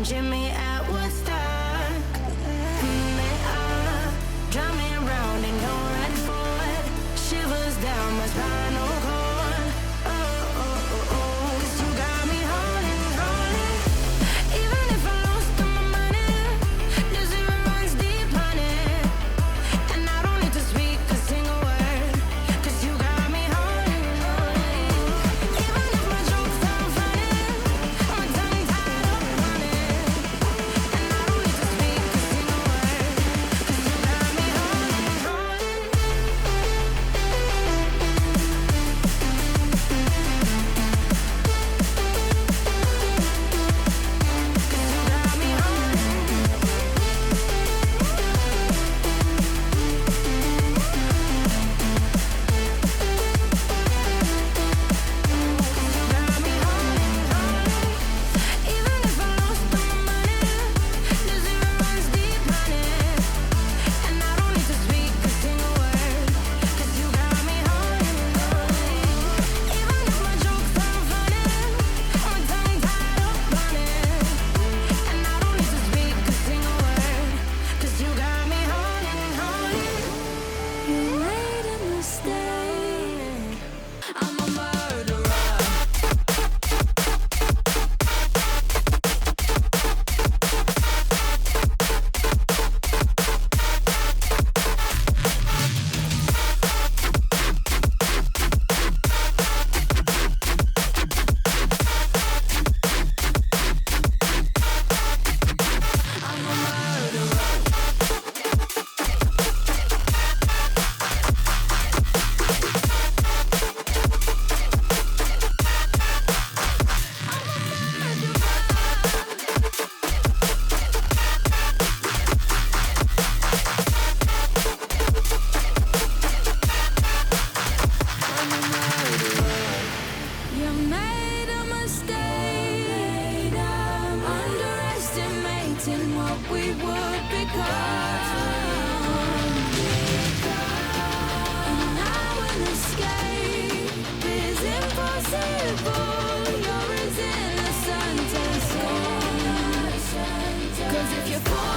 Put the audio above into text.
Come Jimmy at Woodstock. They are drumming around and don't run forward. Shivers down my spinal cord. Oh, oh, oh, oh. 'Cause you got me holding, holding. Even if I lost all my money, the zero runs deep on it. And I don't need to speak a single word. 'Cause you got me holding, holding. Even if my jokes sound funny, my tongue tied up on it. And I don't need to speak a single word. 'Cause you got me holding, holding. Even if I lost all my money, the zero runs deep on it. And I don't need to speak a single word. 'Cause you got me holding, holding. Even if my jokes sound funny, my tongue tied up on it. And I don't need to speak a single word. 'Cause you got me holding, holding. You made a mistake. I'm a murderer. You made a mistake, underestimating what we would become. And now an escape is impossible. You're as innocent as sin. 'Cause if you fall